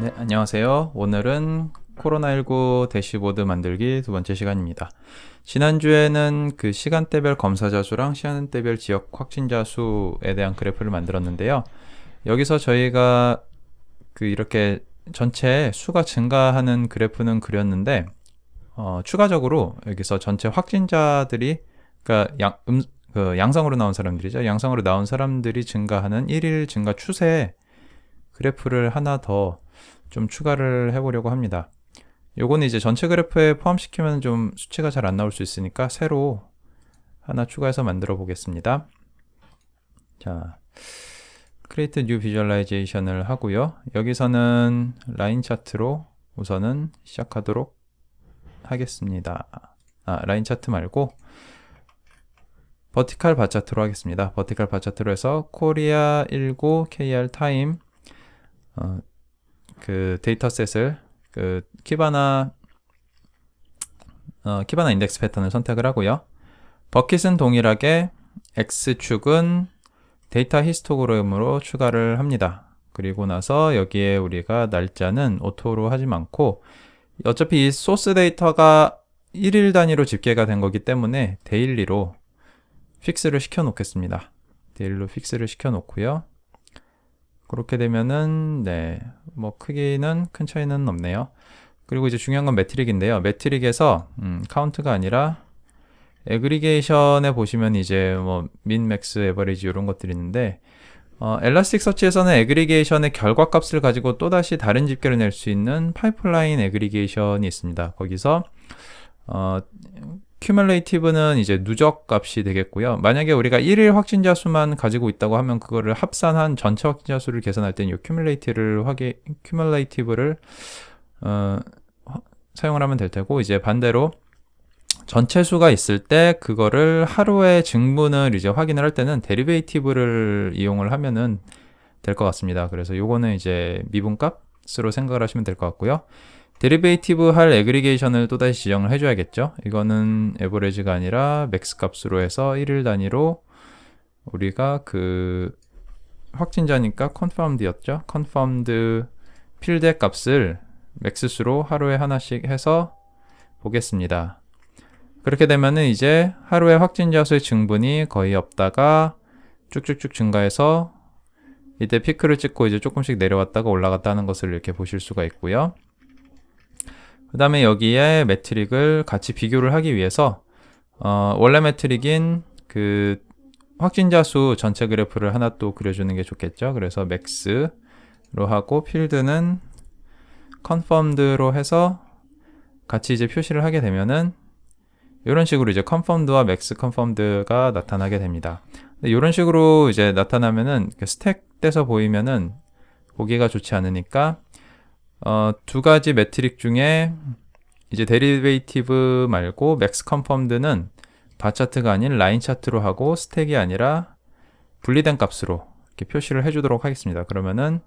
네, 안녕하세요. 오늘은 코로나19 대시보드 만들기 두 번째 시간입니다. 지난주에는 그 시간대별 검사자 수랑 시간대별 지역 확진자 수에 대한 그래프를 만들었는데요. 여기서 저희가 이렇게 전체 수가 증가하는 그래프는 그렸는데, 추가적으로 여기서 전체 확진자들이, 그러니까 양성으로 나온 사람들이죠. 양성으로 나온 사람들이 증가하는 1일 증가 추세 그래프를 하나 더 좀 추가를 해보려고 합니다. 요거는 이제 전체 그래프에 포함시키면 좀 수치가 잘 안 나올 수 있으니까 새로 하나 추가해서 만들어 보겠습니다. 자, Create New Visualization을 하고요. 여기서는 라인 차트로 우선은 시작하도록 하겠습니다. 라인 차트 말고 버티칼 바 차트로 하겠습니다. 버티칼 바 차트로 해서 코리아 19 KR 타임 그 데이터셋을 키바나 인덱스 패턴을 선택을 하고요. 버킷은 동일하게 X축은 데이터 히스토그램으로 추가를 합니다. 그리고 나서 여기에 우리가 날짜는 오토로 하지 않고 어차피 이 소스 데이터가 1일 단위로 집계가 된 거기 때문에 데일리로 픽스를 시켜 놓겠습니다. 데일리로 픽스를 시켜 놓고요. 그렇게 되면은 뭐 크기는 큰 차이는 없네요. 그리고 이제 중요한 건 매트릭인데요. 매트릭에서 카운트가 아니라 애그리게이션에 보시면 이제 뭐 민, 맥스, 에버리지 이런 것들이 있는데 엘라스틱 서치에서는 애그리게이션의 결과값을 가지고 또다시 다른 집계를 낼 수 있는 파이프라인 애그리게이션이 있습니다. 거기서 큐뮬레이티브는 이제 누적 값이 되겠고요. 만약에 우리가 1일 확진자 수만 가지고 있다고 하면 그거를 합산한 전체 확진자 수를 계산할 때는 이 큐뮬레이티브를 사용을 하면 될 테고, 이제 반대로 전체 수가 있을 때 그거를 하루의 증분을 이제 확인을 할 때는 데리베이티브를 이용을 하면은 될 것 같습니다. 그래서 요거는 이제 미분값으로 생각을 하시면 될 것 같고요. 데리베이티브 할 애그리게이션을 또다시 지정을 해줘야겠죠. 이거는 에버리지가 아니라 맥스 값으로 해서 1일 단위로 우리가 확진자니까 confirmed였죠. confirmed 필드 값을 맥스수로 하루에 하나씩 해서 보겠습니다. 그렇게 되면은 이제 하루에 확진자 수의 증분이 거의 없다가 쭉쭉쭉 증가해서 이때 피크를 찍고 이제 조금씩 내려왔다가 올라갔다 하는 것을 이렇게 보실 수가 있고요. 그 다음에 여기에 매트릭을 같이 비교를 하기 위해서 원래 매트릭인 확진자 수 전체 그래프를 하나 또 그려주는 게 좋겠죠. 그래서 맥스로 하고 필드는 confirmed로 해서 같이 이제 표시를 하게 되면은 이런 식으로 이제 confirmed와 max confirmed가 나타나게 됩니다. 이런 식으로 이제 나타나면은 스택 돼서 보이면은 보기가 좋지 않으니까 두 가지 매트릭 중에 이제 데리베이티브 말고 맥스 컨펌드는 바 차트가 아닌 라인 차트로 하고 스택이 아니라 분리된 값으로 이렇게 표시를 해주도록 하겠습니다. 그러면은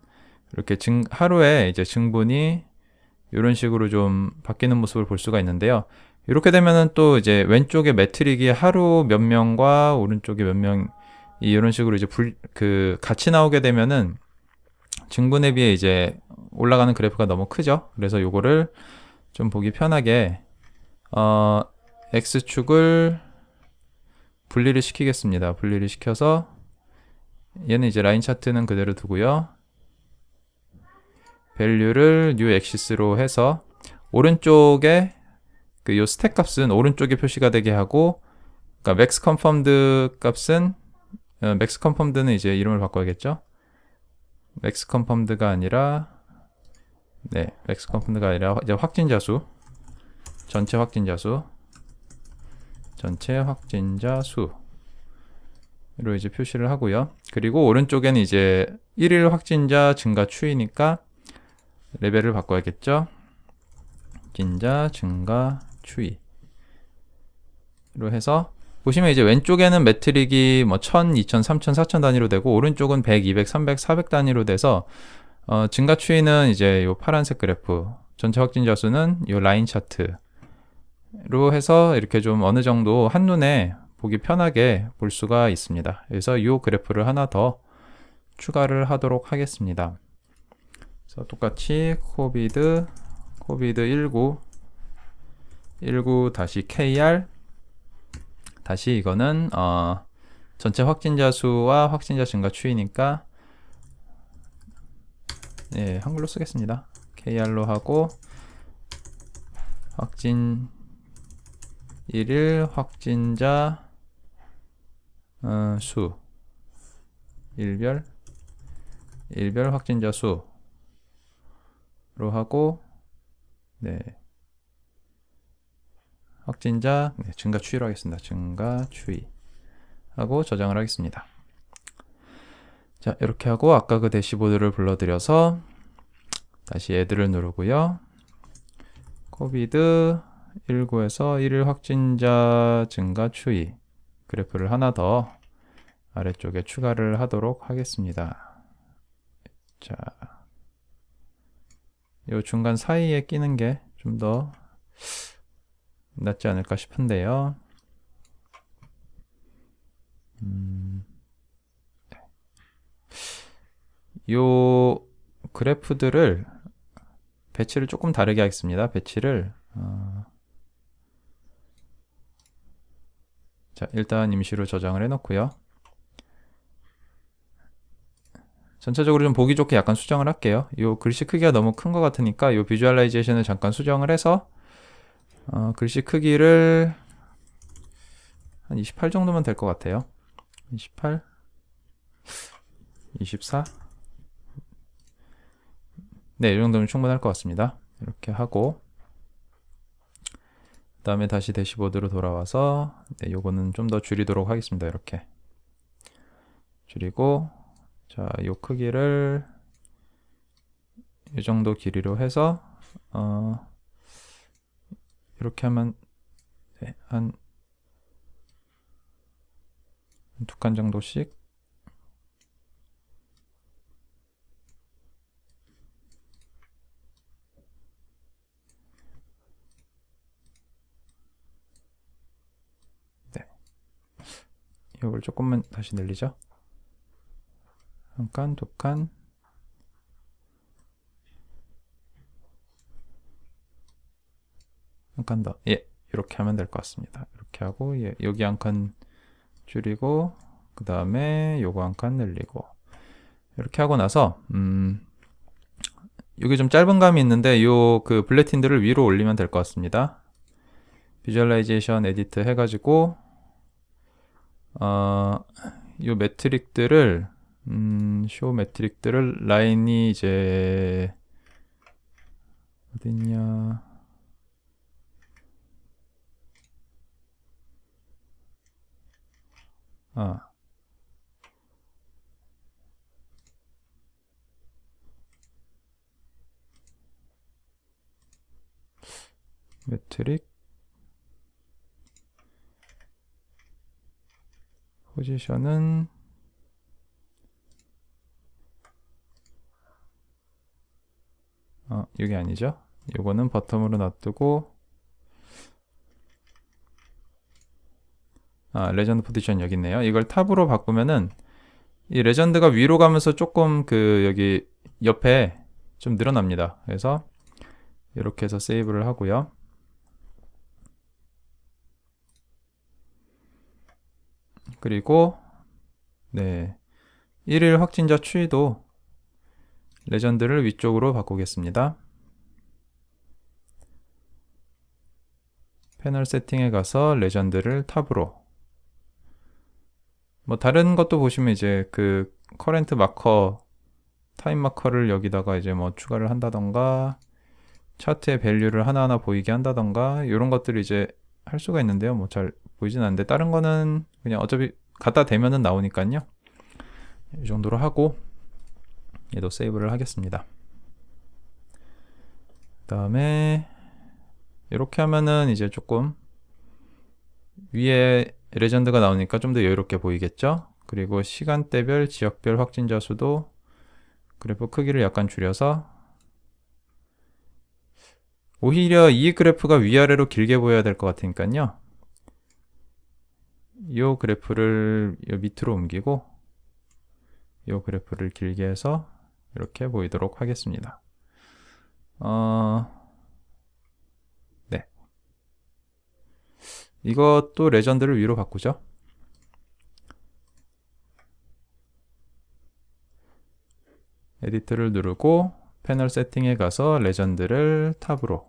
이렇게 하루에 이제 증분이 이런 식으로 좀 바뀌는 모습을 볼 수가 있는데요. 이렇게 되면은 또 이제 왼쪽에 매트릭이 하루 몇 명과 오른쪽에 몇 명이 이런 식으로 이제 같이 나오게 되면은 증분에 비해 이제 올라가는 그래프가 너무 크죠. 그래서 요거를 좀 보기 편하게 X축을 분리를 시키겠습니다. 분리를 시켜서 얘는 이제 라인 차트는 그대로 두고요. 밸류를 new axis로 해서 오른쪽에 요 스택 값은 오른쪽에 표시가 되게 하고, 그러니까 max confirmed 값은 max confirmed는 이제 이름을 바꿔야겠죠. max confirmed가 아니라 max confirmed가 아니라 이제 확진자 수, 전체 확진자 수로 이제 표시를 하고요. 그리고 오른쪽에는 이제 1일 확진자 증가 추이니까 레벨을 바꿔야겠죠. 확진자 증가 추이로 해서 보시면 이제 왼쪽에는 매트릭이 뭐 1000, 2000, 3000, 4000 단위로 되고 오른쪽은 100, 200, 300, 400 단위로 돼서 증가 추이는 이제 요 파란색 그래프, 전체 확진자 수는 요 라인 차트로 해서 이렇게 좀 어느 정도 한눈에 보기 편하게 볼 수가 있습니다. 그래서 이 그래프를 하나 더 추가를 하도록 하겠습니다. 그래서 똑같이 코비드 19 다시 KR 다시 이거는 전체 확진자 수와 확진자 증가 추이니까 예, 한글로 쓰겠습니다. KR로 하고 확진 1일 확진자 수 일별 확진자 수로 하고 네. 확진자 증가 추이로 하겠습니다. 증가 추이 하고 저장을 하겠습니다. 자, 이렇게 하고 아까 그 대시보드를 불러들여서 다시 애들을 누르고요. 코비드 19에서 1일 확진자 증가 추이 그래프를 하나 더 아래쪽에 추가를 하도록 하겠습니다. 자, 이 중간 사이에 끼는 게 좀 더 낫지 않을까 싶은데요. 요 그래프들을 배치를 조금 다르게 하겠습니다. 배치를 자, 일단 임시로 저장을 해놓고요. 전체적으로 좀 보기 좋게 약간 수정을 할게요. 요 글씨 크기가 너무 큰 것 같으니까 요 비주얼라이제이션을 잠깐 수정을 해서 글씨 크기를 한 28 정도면 될 것 같아요. 28, 24. 네, 이 정도면 충분할 것 같습니다. 이렇게 하고 그 다음에 다시 대시보드로 돌아와서 네, 요거는 좀 더 줄이도록 하겠습니다. 이렇게 줄이고 자, 요 크기를 이 정도 길이로 해서 이렇게 하면 네, 한 두 칸 정도씩 네, 이걸 조금만 다시 늘리죠. 한 칸, 두 칸, 한 칸 더. 예, 이렇게 하면 될 것 같습니다. 이렇게 하고 예, 여기 한 칸 줄이고 그 다음에 요거 한 칸 늘리고 이렇게 하고 나서 여기 좀 짧은 감이 있는데 요 그 블레틴들을 위로 올리면 될 것 같습니다. 비주얼라이제이션 에디트 해가지고 요 매트릭들을 쇼 매트릭들을 라인이 이제 어딨냐 매트릭 포지션은 이게 아니죠. 요거는 버텀으로 놔두고 레전드 포지션 여기 있네요. 이걸 탑으로 바꾸면은 이 레전드가 위로 가면서 조금 그 여기 옆에 좀 늘어납니다. 그래서 이렇게 해서 세이브를 하고요. 그리고 네, 1일 확진자 추이도 레전드를 위쪽으로 바꾸겠습니다. 패널 세팅에 가서 레전드를 탑으로 뭐 다른 것도 보시면 이제 그 커렌트 마커 타임 마커를 여기다가 이제 뭐 추가를 한다던가 차트의 밸류를 하나하나 보이게 한다던가 이런 것들을 이제 할 수가 있는데요. 뭐 잘 보이진 않는데 다른 거는 그냥 어차피 갖다 대면은 나오니까요. 이 정도로 하고 얘도 세이브를 하겠습니다. 그 다음에 이렇게 하면은 이제 조금 위에 레전드가 나오니까 좀 더 여유롭게 보이겠죠. 그리고 시간대별 지역별 확진자 수도 그래프 크기를 약간 줄여서 오히려 이 그래프가 위아래로 길게 보여야 될 것 같으니까요. 이 그래프를 요 밑으로 옮기고 이 그래프를 길게 해서 이렇게 보이도록 하겠습니다. 네. 이것도 레전드를 위로 바꾸죠. 에디트를 누르고 패널 세팅에 가서 레전드를 탑으로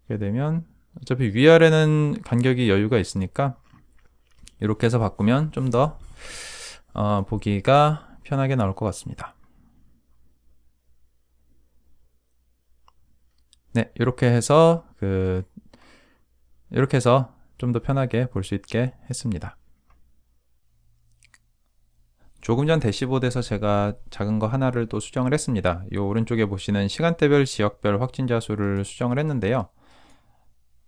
하게 되면 어차피 위아래는 간격이 여유가 있으니까 이렇게 해서 바꾸면 좀 더 보기가 편하게 나올 것 같습니다. 네, 이렇게 해서 좀 더 편하게 볼 수 있게 했습니다. 조금 전 대시보드에서 제가 작은 거 하나를 또 수정을 했습니다. 이 오른쪽에 보시는 시간대별, 지역별 확진자 수를 수정을 했는데요.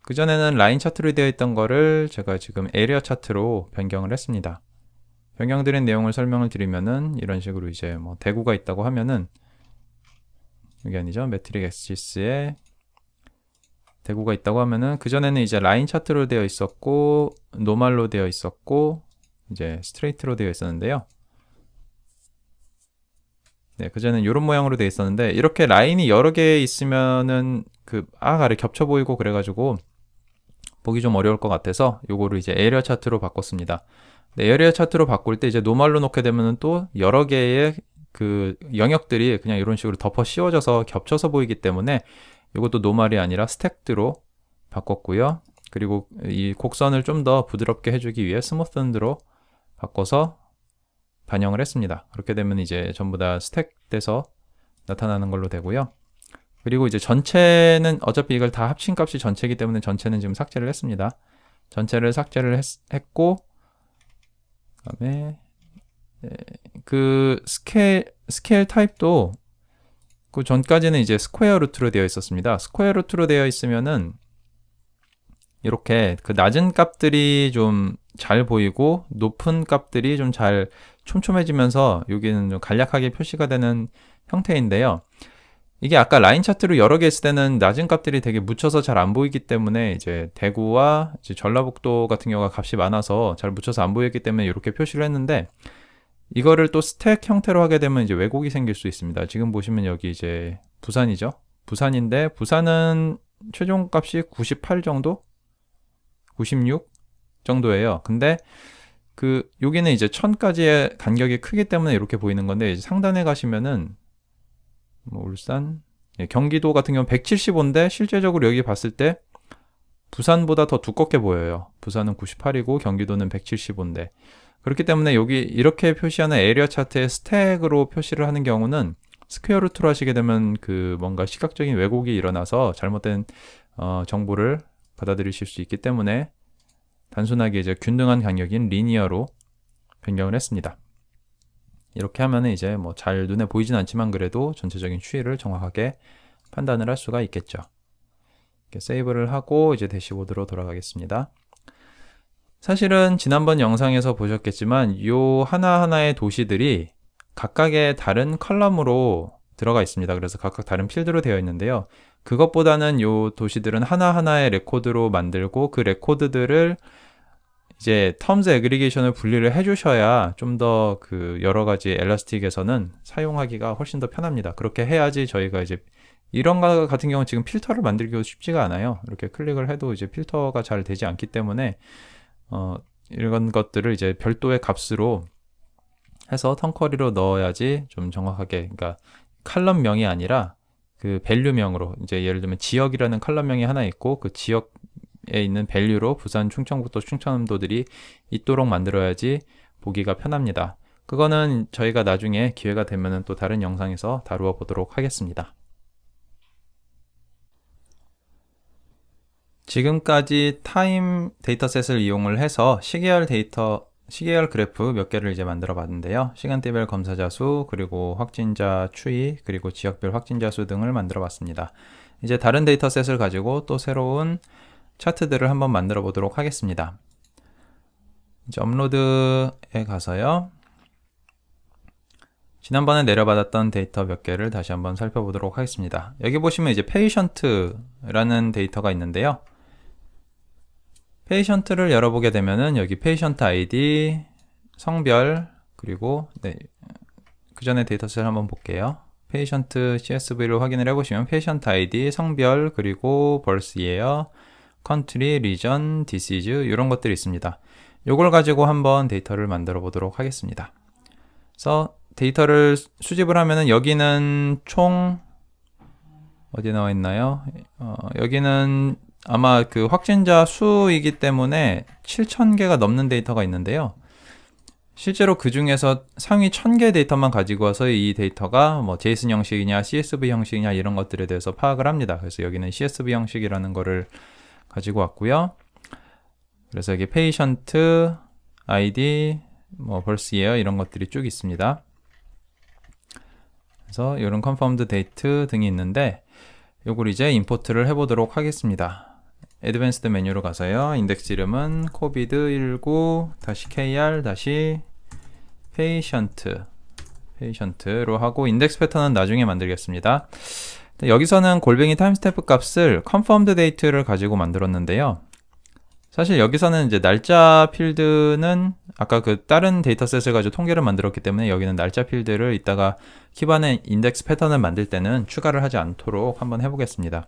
그전에는 라인 차트로 되어 있던 거를 제가 지금 에리어 차트로 변경을 했습니다. 변경드린 내용을 설명을 드리면은 이런 식으로 이제 뭐 대구가 있다고 하면은 여기 아니죠. 매트릭 엑시스에 대구가 있다고 하면은 그전에는 이제 라인 차트로 되어 있었고 노멀로 되어 있었고 이제 스트레이트로 되어 있었는데요. 네, 그전에는 이런 모양으로 되어 있었는데 이렇게 라인이 여러 개 있으면은 아래 겹쳐 보이고 그래가지고 보기 좀 어려울 것 같아서 요거를 이제 에리어 차트로 바꿨습니다. 네, 에리어 차트로 바꿀 때 이제 노멀로 놓게 되면은 또 여러 개의 영역들이 그냥 이런 식으로 덮어 씌워져서 겹쳐서 보이기 때문에 이것도 노멀이 아니라 스택드로 바꿨고요. 그리고 이 곡선을 좀 더 부드럽게 해주기 위해 스무스드로 바꿔서 반영을 했습니다. 그렇게 되면 이제 전부 다 스택돼서 나타나는 걸로 되고요. 그리고 이제 전체는 어차피 이걸 다 합친 값이 전체이기 때문에 전체는 지금 삭제를 했습니다. 전체를 삭제를 했고 그다음에 스케일 타입도 그 전까지는 이제 스퀘어 루트로 되어 있었습니다. 스퀘어 루트로 되어 있으면은 이렇게 낮은 값들이 좀 잘 보이고 높은 값들이 좀 잘 촘촘해지면서 여기는 좀 간략하게 표시가 되는 형태인데요. 이게 아까 라인 차트로 여러 개 있을 때는 낮은 값들이 되게 묻혀서 잘 안 보이기 때문에 이제 대구와 이제 전라북도 같은 경우가 값이 많아서 잘 묻혀서 안 보이기 때문에 이렇게 표시를 했는데 이거를 또 스택 형태로 하게 되면 이제 왜곡이 생길 수 있습니다. 지금 보시면 여기 이제 부산이죠. 부산인데 부산은 최종 값이 98 정도? 96 정도예요. 근데 여기는 이제 1000까지의 간격이 크기 때문에 이렇게 보이는 건데 이제 상단에 가시면은 뭐 울산, 경기도 같은 경우는 175인데 실제적으로 여기 봤을 때 부산보다 더 두껍게 보여요. 부산은 98이고 경기도는 175인데 그렇기 때문에 여기 이렇게 표시하는 에리어 차트의 스택으로 표시를 하는 경우는 스퀘어 루트로 하시게 되면 뭔가 시각적인 왜곡이 일어나서 잘못된 정보를 받아들이실 수 있기 때문에 단순하게 이제 균등한 간격인 리니어로 변경을 했습니다. 이렇게 하면은 이제 뭐 잘 눈에 보이진 않지만 그래도 전체적인 추이를 정확하게 판단을 할 수가 있겠죠. 이렇게 세이브를 하고 이제 대시보드로 돌아가겠습니다. 사실은 지난번 영상에서 보셨겠지만 요 하나하나의 도시들이 각각의 다른 컬럼으로 들어가 있습니다. 그래서 각각 다른 필드로 되어 있는데요. 그것보다는 요 도시들은 하나하나의 레코드로 만들고 그 레코드들을 이제 텀즈 애그리게이션을 분리를 해주셔야 좀 더 여러 가지 엘라스틱에서는 사용하기가 훨씬 더 편합니다. 그렇게 해야지 저희가 이제 이런 거 같은 경우는 지금 필터를 만들기가 쉽지가 않아요. 이렇게 클릭을 해도 이제 필터가 잘 되지 않기 때문에 이런 것들을 이제 별도의 값으로 해서 턴커리로 넣어야지 좀 정확하게, 그러니까 칼럼명이 아니라 밸류명으로 이제 예를 들면 지역이라는 칼럼명이 하나 있고 그 지역에 있는 밸류로 부산, 충청북도, 충청남도들이 있도록 만들어야지 보기가 편합니다. 그거는 저희가 나중에 기회가 되면은 또 다른 영상에서 다루어 보도록 하겠습니다. 지금까지 타임 데이터셋을 이용을 해서 시계열 그래프 몇 개를 이제 만들어 봤는데요. 시간대별 검사자 수, 그리고 확진자 추이, 그리고 지역별 확진자 수 등을 만들어 봤습니다. 이제 다른 데이터셋을 가지고 또 새로운 차트들을 한번 만들어 보도록 하겠습니다. 이제 업로드에 가서요. 지난번에 내려받았던 데이터 몇 개를 다시 한번 살펴보도록 하겠습니다. 여기 보시면 이제 페이션트라는 데이터가 있는데요. 페이션트를 열어보게 되면은 여기 페이션트 아이디, 성별, 그리고 그 전에 데이터셋을 한번 볼게요. 페이션트 CSV를 확인을 해보시면 페이션트 ID, 성별, 그리고 birth year, country, region, disease 이런 것들이 있습니다. 이걸 가지고 한번 데이터를 만들어 보도록 하겠습니다. 그래서 데이터를 수집을 하면은 여기는 총 어디 나와 있나요? 여기는 아마 그 확진자 수이기 때문에 7,000개가 넘는 데이터가 있는데요. 실제로 그 중에서 상위 1000개 데이터만 가지고 와서 이 데이터가 뭐 JSON 형식이냐 CSV 형식이냐 이런 것들에 대해서 파악을 합니다. 그래서 여기는 CSV 형식이라는 거를 가지고 왔고요. 그래서 여기 patient ID, 뭐 birth year 이런 것들이 쭉 있습니다. 그래서 이런 confirmed date 등이 있는데 요걸 이제 임포트를 해보도록 하겠습니다. advanced 메뉴로 가서요. 인덱스 이름은 covid-patient-patient로 하고 인덱스 패턴은 나중에 만들겠습니다. 여기서는 골뱅이 타임스탬프 값을 confirmed date를 가지고 만들었는데요. 사실 여기서는 이제 날짜 필드는 아까 그 다른 데이터셋을 가지고 통계를 만들었기 때문에 여기는 날짜 필드를 이따가 키반의 인덱스 패턴을 만들 때는 추가를 하지 않도록 한번 해보겠습니다.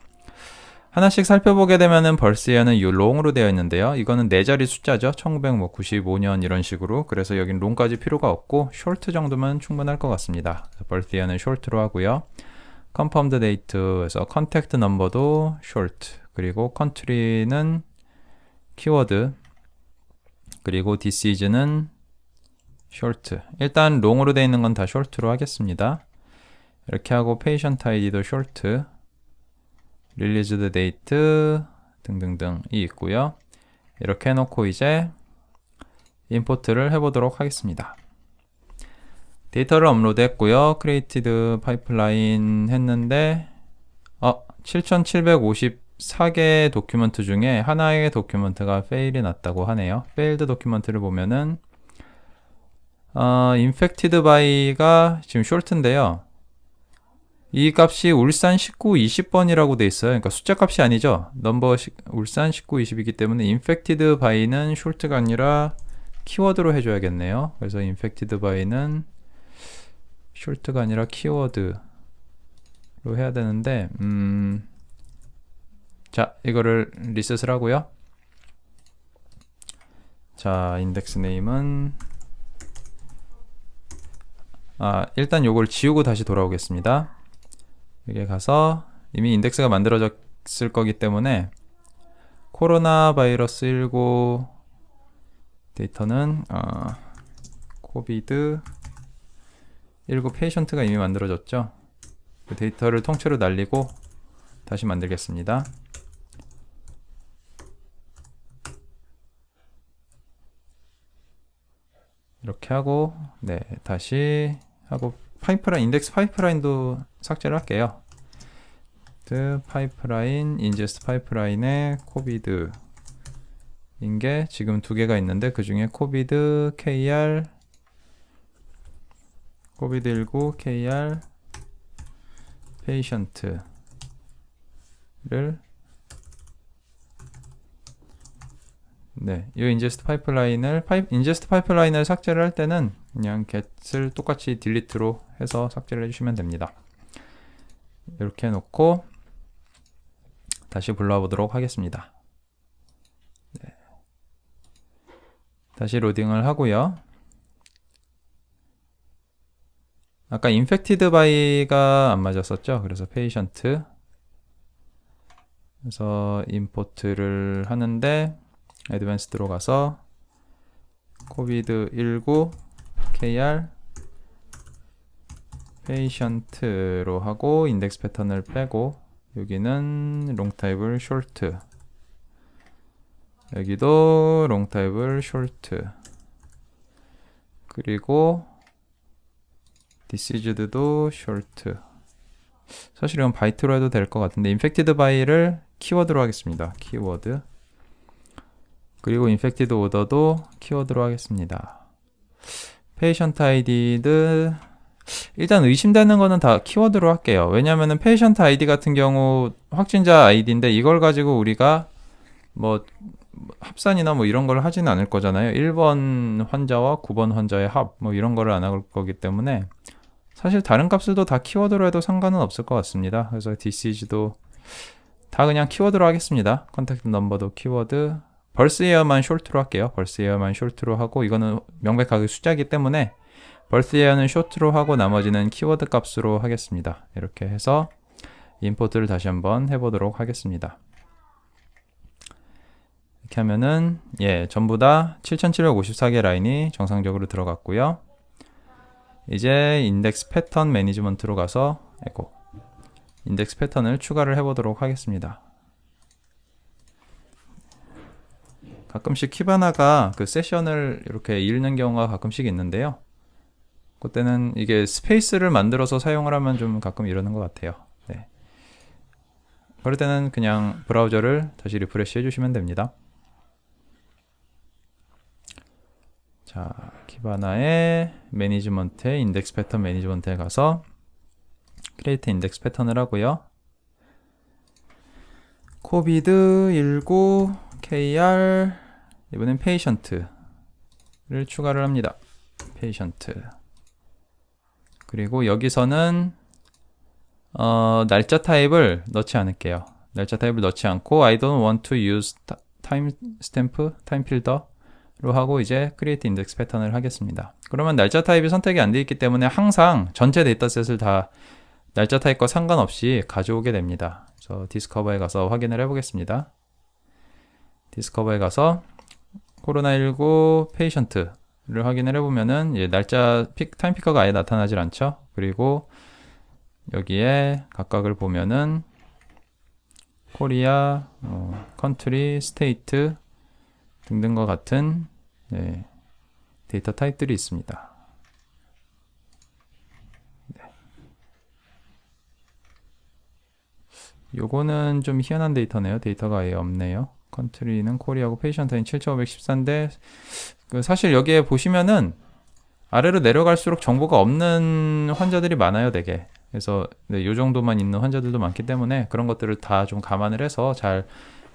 하나씩 살펴보게 되면은 벌스에는 이 롱으로 되어 있는데요. 이거는 4자리 숫자죠. 1995년 이런 식으로. 그래서 여긴 롱까지 필요가 없고 숄트 정도면 충분할 것 같습니다. 벌스에는 숄트로 하고요. confirmed date에서 contact number도 숄트, 그리고 country는 키워드, 그리고 disease는 숄트. 일단 롱으로 되어 있는 건 다 숄트로 하겠습니다. 이렇게 하고 patient id도 숄트, released date 등등등이 있고요. 이렇게 해놓고 이제 임포트를 해보도록 하겠습니다. 데이터를 업로드 했고요. created pipeline 했는데 7754개 도큐먼트 중에 하나의 도큐먼트가 fail이 났다고 하네요. failed 도큐먼트를 보면은 infected by가 지금 short인데요. 이 값이 울산 19, 20번이라고 돼 있어요. 그러니까 숫자 값이 아니죠. 넘버 울산 19, 20이기 때문에 infected by는 short가 아니라 키워드로 해줘야겠네요. 그래서 infected by는 short가 아니라 키워드로 해야 되는데 자, 이거를 리셋을 하고요. 자, 인덱스 네임은 일단 요걸 지우고 다시 돌아오겠습니다. 여기에 가서 이미 인덱스가 만들어졌을 거기 때문에 코로나 바이러스 19 데이터는 코비드 19 페이션트가 이미 만들어졌죠. 그 데이터를 통째로 날리고 다시 만들겠습니다. 이렇게 하고 다시 하고 파이프라인, 인덱스 파이프라인도 삭제를 할게요. 파이프라인, ingest 파이프라인에 코비드 인게 지금 2개가 있는데 그 중에 코비드 KR, 코비드19 KR 페이션트를 이 ingest 파이프라인을 삭제를 할 때는 그냥 get을 똑같이 delete로 해서 삭제를 해주시면 됩니다. 이렇게 해놓고 다시 불러보도록 하겠습니다. 다시 로딩을 하고요. 아까 infected by가 안 맞았었죠. 그래서 patient, 그래서 import를 하는데 advanced로 가서 covid-19 KR patient로 하고 인덱스 패턴을 빼고 여기는 long type을 short, 여기도 long type을 short, 그리고 diseased도 short. 사실 이건 바이트로 해도 될 것 같은데 infected by를 키워드로 하겠습니다. 키워드. 그리고 infected order도 키워드로 하겠습니다. patient id도 일단 의심되는 거는 다 키워드로 할게요. 왜냐면은 patient id 같은 경우 확진자 id인데 이걸 가지고 우리가 뭐 합산이나 뭐 이런 걸 하지는 않을 거잖아요. 1번 환자와 9번 환자의 합 뭐 이런 거를 안 할 거기 때문에 사실 다른 값들도 다 키워드로 해도 상관은 없을 것 같습니다. 그래서 DCG도 다 그냥 키워드로 하겠습니다. 컨택트 넘버도 키워드, 벌스 이어만 숄트로 할게요. 벌스 이어만 숄트로 하고, 이거는 명백하게 숫자이기 때문에 벌스 이어는 숄트로 하고 나머지는 키워드 값으로 하겠습니다. 이렇게 해서 임포트를 다시 한번 해보도록 하겠습니다. 이렇게 하면은 전부 다 7754개 라인이 정상적으로 들어갔고요. 이제 인덱스 패턴 매니지먼트로 가서 인덱스 패턴을 추가를 해보도록 하겠습니다. 가끔씩 키바나가 그 세션을 이렇게 읽는 경우가 가끔씩 있는데요. 그때는 이게 스페이스를 만들어서 사용을 하면 좀 가끔 이러는 것 같아요. 네. 그럴 때는 그냥 브라우저를 다시 리프레시 해주시면 됩니다. 자, 키바나의 매니지먼트에 인덱스 패턴 매니지먼트에 가서 크리에이트 인덱스 패턴을 하고요. COVID-19 KR 이번엔 페이션트를 추가를 합니다. 페이션트. 그리고 여기서는 날짜 타입을 넣지 않을게요. 날짜 타입을 넣지 않고 I don't want to use time stamp, time filter 로 하고 이제 create index 패턴을 하겠습니다. 그러면 날짜 타입이 선택이 안 되어 있기 때문에 항상 전체 데이터셋을 다 날짜 타입과 상관없이 가져오게 됩니다. 그래서 디스커버에 가서 확인을 해보겠습니다. 디스커버에 가서 코로나19 페이션트를 확인을 해보면은 날짜 타임 피커가 아예 나타나질 않죠. 그리고 여기에 각각을 보면은 코리아, 컨트리, 스테이트 등등과 같은 데이터 타입들이 있습니다. 요거는 좀 희한한 데이터네요. 데이터가 아예 없네요. 컨트리는 코리아고 페이션트는 7514인데 사실 여기에 보시면은 아래로 내려갈수록 정보가 없는 환자들이 많아요, 되게. 그래서 요 정도만 있는 환자들도 많기 때문에 그런 것들을 다 좀 감안을 해서 잘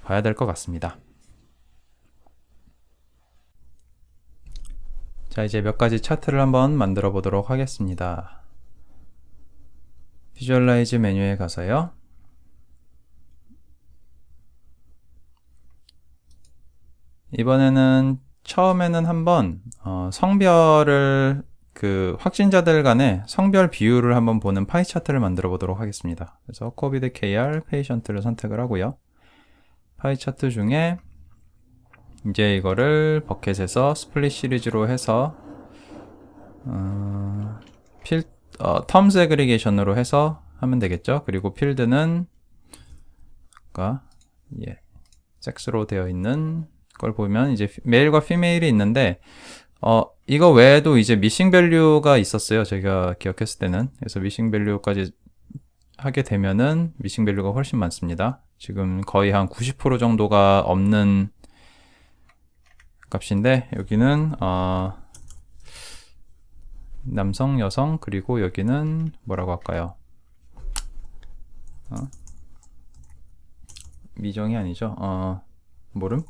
봐야 될 것 같습니다. 자, 이제 몇 가지 차트를 한번 만들어 보도록 하겠습니다. 비주얼라이즈 메뉴에 가서요. 이번에는 처음에는 한번 성별을 확진자들 간의 성별 비율을 한번 보는 파이 차트를 만들어 보도록 하겠습니다. 그래서 COVID KR 페이션트를 선택을 하고요. 파이 차트 중에 이제 이거를 버켓에서 스플릿 시리즈로 해서 텀스 애그리게이션으로 해서 하면 되겠죠. 그리고 필드는 섹스로 되어 있는 걸 보면 이제 메일과 피메일이 있는데 이거 외에도 이제 미싱 밸류가 있었어요. 제가 기억했을 때는. 그래서 미싱 밸류까지 하게 되면은 미싱 밸류가 훨씬 많습니다. 지금 거의 한 90% 정도가 없는 값인데 여기는 남성, 여성, 그리고 여기는 뭐라고 할까요? 미정이 아니죠. 모름?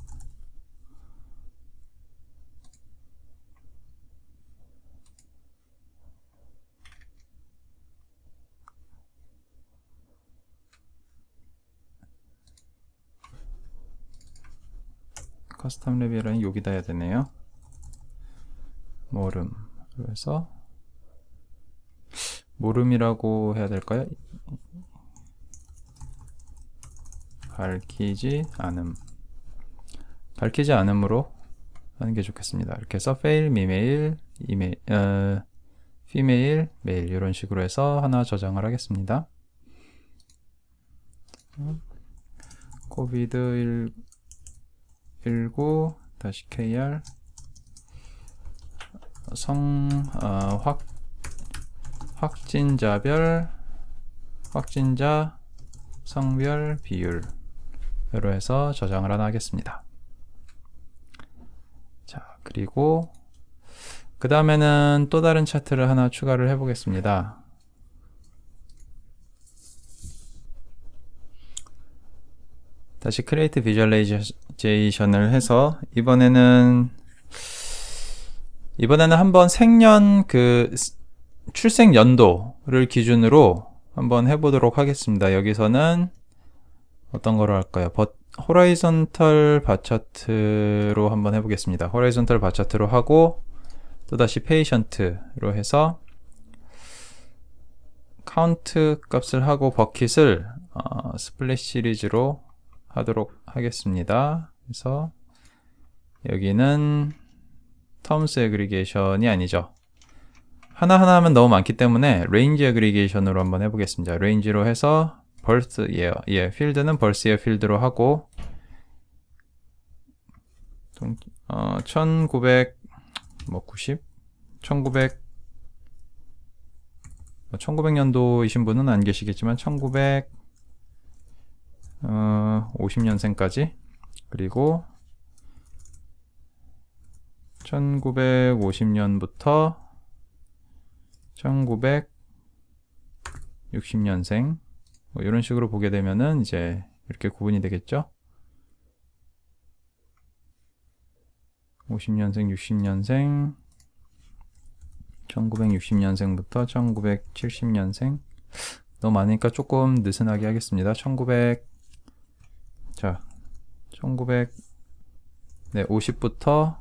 커스텀 레벨은 여기다 해야 되네요. 모름. 그래서 모름이라고 해야 될까요? 밝히지 않음으로 하는 게 좋겠습니다. 이렇게 해서 fail, 미메일, 이메일, female, 메일 이런 식으로 해서 하나 저장을 하겠습니다. COVID-19 -KR 확진자 성별 비율로 해서 저장을 하나 하겠습니다. 자, 그리고 그 다음에는 또 다른 차트를 하나 추가를 해 보겠습니다. 다시 크리에이트 비주얼라이제이션을 해서 이번에는 한번 생년 출생 연도를 기준으로 한번 해보도록 하겠습니다. 여기서는 어떤 거로 할까요? 호라이zon털 바 차트로 한번 해보겠습니다. 호라이zon털 바 차트로 하고 또다시 페이션트로 해서 카운트 값을 하고 버킷을 스플릿 시리즈로 하도록 하겠습니다. 그래서 여기는 텀스 애그리게이션이 아니죠. 하나하나 하면 너무 많기 때문에 레인지 애그리게이션으로 한번 해보겠습니다. 레인지로 해서 벌스 필드는 벌스의 필드로 하고 1900년도이신 분은 안 계시겠지만 1950년생까지 그리고 1950년부터 1960년생 뭐 이런 식으로 보게 되면은 이제 이렇게 구분이 되겠죠. 50년생, 60년생, 1960년생부터 1970년생. 너무 많으니까 조금 느슨하게 하겠습니다. 50부터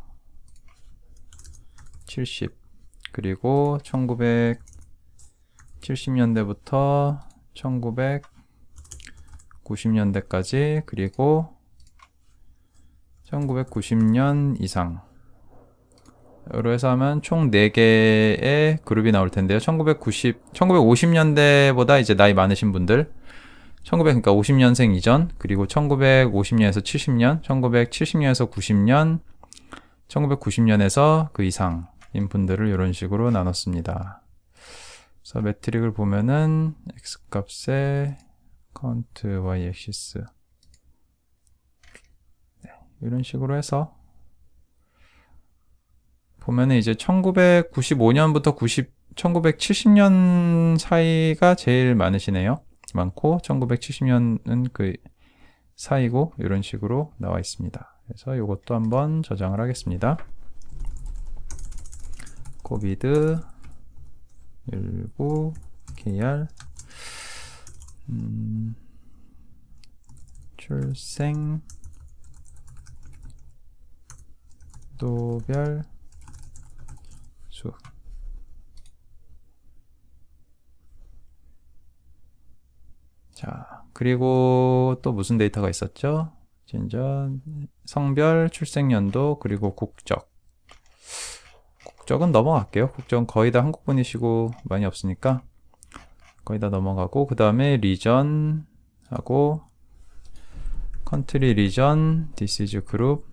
70 그리고 1970년대부터 1990년대까지 그리고 1990년 이상 으로 해서 하면 총 4개의 그룹이 나올 텐데요. 1950년대보다 이제 나이 많으신 분들, 그러니까 50년생 이전, 그리고 1950년에서 70년, 1970년에서 90년, 1990년에서 그 이상인 분들을 이런 식으로 나눴습니다. 그래서 매트릭을 보면은 x값에 카운트 y 액시스 이런 식으로 해서 보면은 이제 1995년부터 1970년 사이가 제일 많고 1970년은 그 사이고 이런 식으로 나와 있습니다. 그래서 이것도 한번 저장을 하겠습니다. 코비드 19 KR 출생 도별 수 자, 그리고 또 무슨 데이터가 있었죠? 진전, 성별, 출생연도, 그리고 국적은 넘어갈게요. 국적은 거의 다 한국분이시고 많이 없으니까 거의 다 넘어가고 그 다음에 리전하고 컨트리 리전, 디시즈 그룹,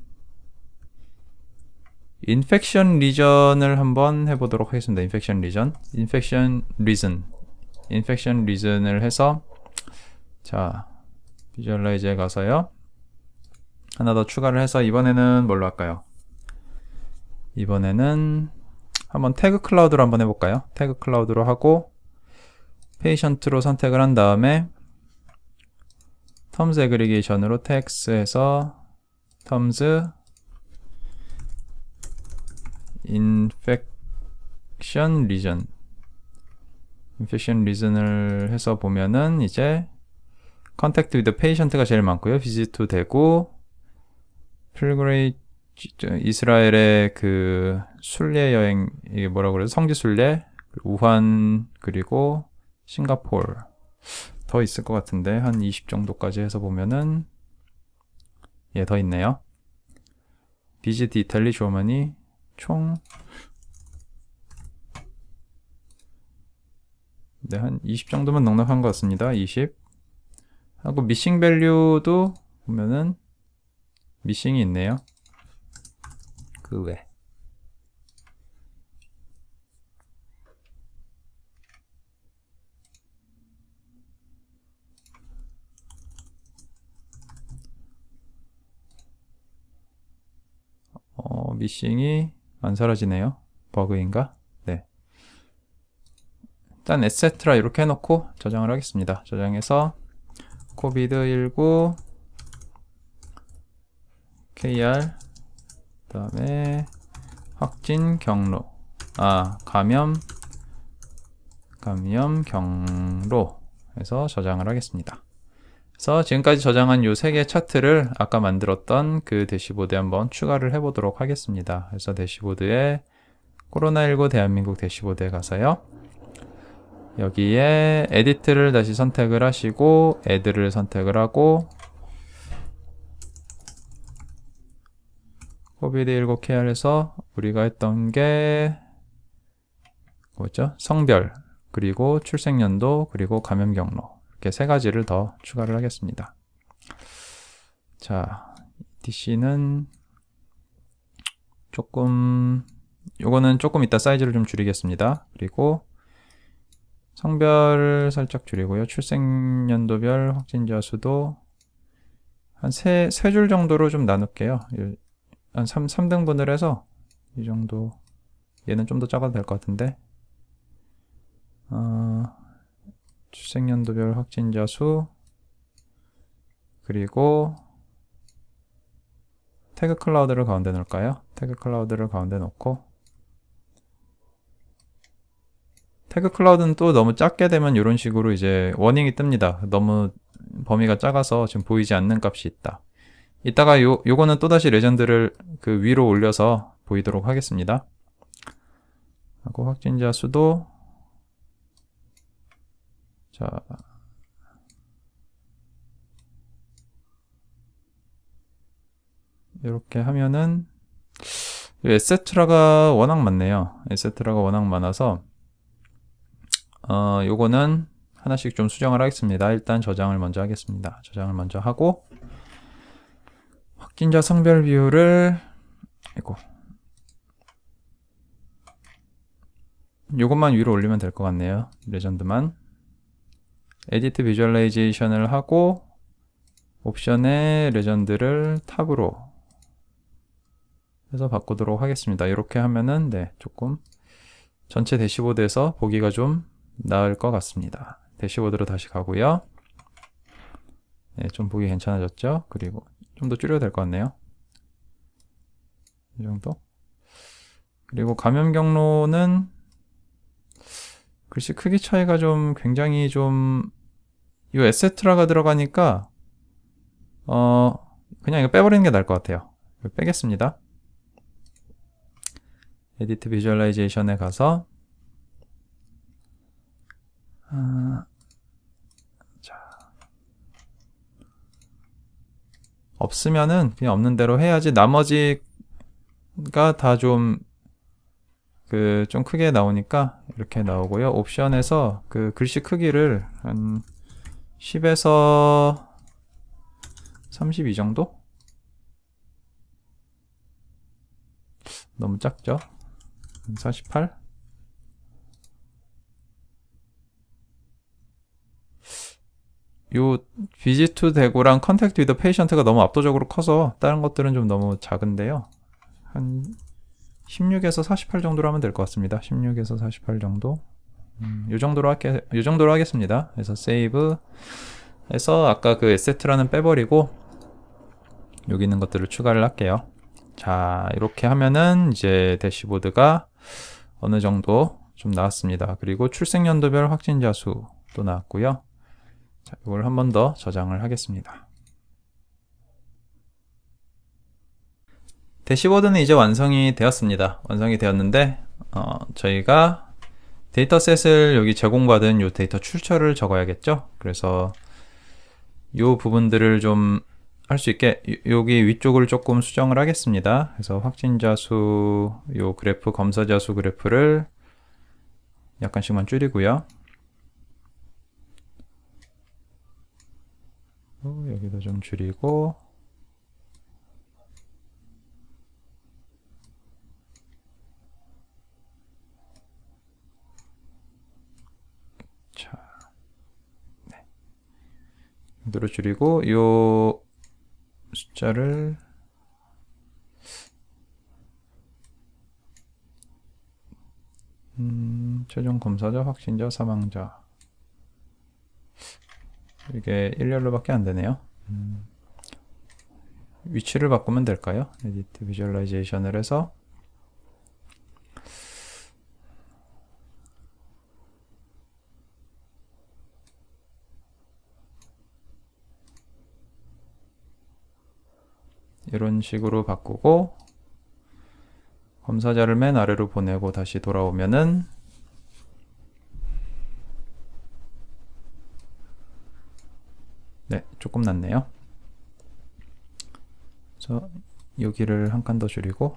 인펙션 리전을 한번 해보도록 하겠습니다. 인펙션 리전을 해서 자, 비주얼라이즈에 가서요. 하나 더 추가를 해서 이번에는 뭘로 할까요? 이번에는 한번 태그 클라우드로 한번 해볼까요? 태그 클라우드로 하고 페이션트로 선택을 한 다음에 텀즈 애그리게이션으로 텍스에서 텀즈 인펙션 리전을 해서 보면은 이제 컨택트 위드 페이션트가 제일 많고요. 비지트 되고 필그레이 이스라엘의 그 순례 여행 이게 뭐라고 그래요? 성지 순례, 우한 그리고 싱가포르 더 있을 것 같은데 한 20 정도까지 해서 보면은 더 있네요. 비지트 이탈리 조머니 총 한 20 정도면 넉넉한 것 같습니다. 20 하고 미싱 밸류도 보면은 미싱이 있네요. 그 외 미싱이 안 사라지네요. 버그인가? 네. 일단 etc 이렇게 해놓고 저장을 하겠습니다. 저장해서 코비드19 KR 그 다음에 확진 경로 감염 감염 경로 해서 저장을 하겠습니다. 그래서 지금까지 저장한 요 3개 차트를 아까 만들었던 그 대시보드에 한번 추가를 해보도록 하겠습니다. 그래서 대시보드에 코로나19 대한민국 대시보드에 가서요. 여기에 에디트를 다시 선택을 하시고 애드를 선택을 하고 코비드19 KR에서 우리가 했던 게 뭐죠? 성별, 그리고 출생연도, 그리고 감염 경로 이렇게 3가지를 더 추가를 하겠습니다. 자, DC는 요거는 조금 이따 사이즈를 좀 줄이겠습니다. 그리고 성별을 살짝 줄이고요. 출생연도별 확진자 수도 한 3줄 정도로 좀 나눌게요. 한 3등분을 해서 이 정도, 얘는 좀 더 작아도 될 것 같은데, 출생연도별 확진자 수, 그리고 태그 클라우드를 가운데 놓을까요? 태그 클라우드를 가운데 놓고, 태그 클라우드는 또 너무 작게 되면 이런 식으로 이제 워닝이 뜹니다. 너무 범위가 작아서 지금 보이지 않는 값이 있다. 이따가 요거는 또다시 레전드를 그 위로 올려서 보이도록 하겠습니다. 하고 확진자 수도, 자, 이렇게 하면은 에세트라가 워낙 많네요. 에세트라가 워낙 많아서 요거는 하나씩 좀 수정을 하겠습니다. 일단 저장을 먼저 하겠습니다. 저장을 먼저 하고 확진자 성별 비율을 요것만 위로 올리면 될 것 같네요. 레전드만. 에디트 비주얼라이제이션을 하고 옵션에 레전드를 탑으로 해서 바꾸도록 하겠습니다. 이렇게 하면은 조금 전체 대시보드에서 보기가 좀 나을 것 같습니다. 대시보드로 다시 가고요. 좀 보기 괜찮아졌죠? 그리고 좀 더 줄여도 될 것 같네요. 이 정도. 그리고 감염 경로는 글씨 크기 차이가 좀 굉장히 이 에세트라가 들어가니까 그냥 이거 빼버리는 게 나을 것 같아요. 이거 빼겠습니다. 에디트 비주얼라이제이션에 가서 없으면은 그냥 없는 대로 해야지 나머지가 다 좀 크게 나오니까 이렇게 나오고요. 옵션에서 그 글씨 크기를 한 10에서 32 정도? 너무 작죠? 48? 요 비지투 대구랑 컨택트 위드 페이션트가 너무 압도적으로 커서 다른 것들은 좀 너무 작은데요. 한 16에서 48 정도로 하면 될 것 같습니다. 16에서 48 정도. 요 정도로 하겠습니다. 그래서 세이브 해서 아까 그 에세트라는 빼버리고 여기 있는 것들을 추가를 할게요. 자, 이렇게 하면은 이제 대시보드가 어느 정도 좀 나왔습니다. 그리고 출생연도별 확진자 수도 나왔고요. 자, 이걸 한 번 더 저장을 하겠습니다. 대시보드는 이제 완성이 되었습니다. 완성이 되었는데 저희가 데이터셋을 여기 제공받은 요 데이터 출처를 적어야겠죠. 그래서 요 부분들을 좀 할 수 있게 여기 위쪽을 조금 수정을 하겠습니다. 그래서 확진자 수, 요 그래프 검사자 수 그래프를 약간씩만 줄이고요. 여기도 좀 줄이고, 자, 이대로 줄이고 요 숫자를 최종 검사자, 확진자, 사망자 이게 일렬로밖에 안 되네요. 위치를 바꾸면 될까요? 에디트 비주얼라이제이션을 해서 이런 식으로 바꾸고 검사자를 맨 아래로 보내고 다시 돌아오면은 네, 조금 낫네요. 그래서 여기를 한 칸 더 줄이고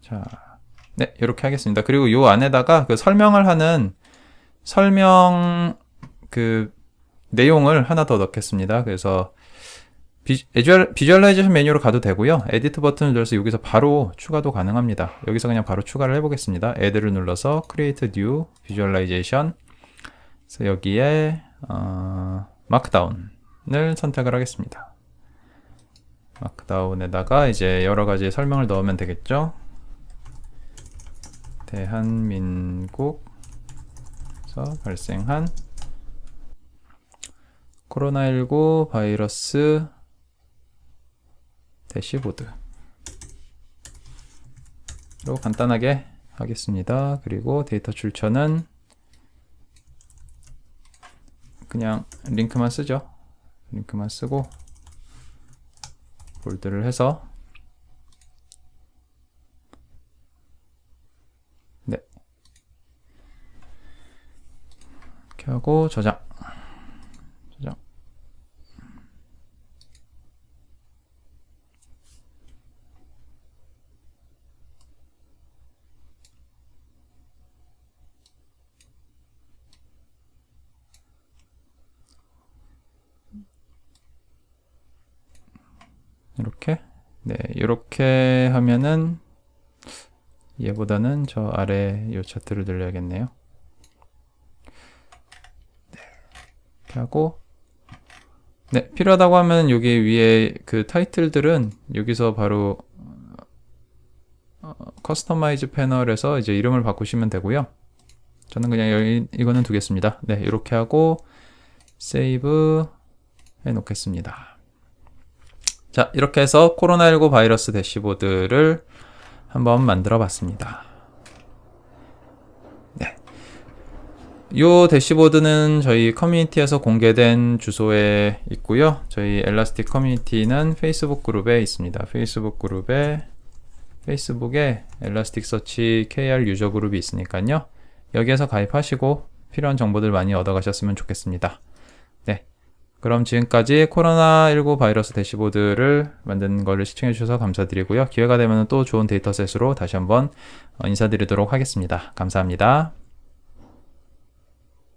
자, 네, 이렇게 하겠습니다. 그리고 요 안에다가 그 설명을 하는 설명 그 내용을 하나 더 넣겠습니다. 그래서 비주얼라이제이션 메뉴로 가도 되고요. 에디트 버튼을 눌러서 여기서 바로 추가도 가능합니다. 여기서 그냥 바로 추가를 해보겠습니다. Add를 눌러서 Create New Visualization. 그래서 여기에 마크다운을 선택을 하겠습니다. 마크다운에다가 이제 여러 가지 설명을 넣으면 되겠죠. 대한민국에서 발생한 코로나19 바이러스 대시보드로 간단하게 하겠습니다. 그리고 데이터 출처는 그냥 링크만 쓰죠. 링크만 쓰고 볼드를 해서 네, 이렇게 하고 저장. 이렇게, 네, 이렇게 하면은 얘보다는 저 아래 이 차트를 늘려야겠네요. 네, 이렇게 하고, 네, 필요하다고 하면 여기 위에 그 타이틀들은 여기서 바로 커스터마이즈 패널에서 이제 이름을 바꾸시면 되고요. 저는 그냥 여기 이거는 두겠습니다. 네, 이렇게 하고 세이브 해 놓겠습니다. 자, 이렇게 해서 코로나19 바이러스 대시보드를 한번 만들어 봤습니다. 네. 이 대시보드는 저희 커뮤니티에서 공개된 주소에 있고요. 저희 엘라스틱 커뮤니티는 페이스북 그룹에 있습니다. 페이스북에 엘라스틱 서치 KR 유저 그룹이 있으니까요. 여기에서 가입하시고 필요한 정보들 많이 얻어가셨으면 좋겠습니다. 네. 그럼 지금까지 코로나19 바이러스 대시보드를 만든 거를 시청해 주셔서 감사드리고요. 기회가 되면 또 좋은 데이터셋으로 다시 한번 인사드리도록 하겠습니다. 감사합니다.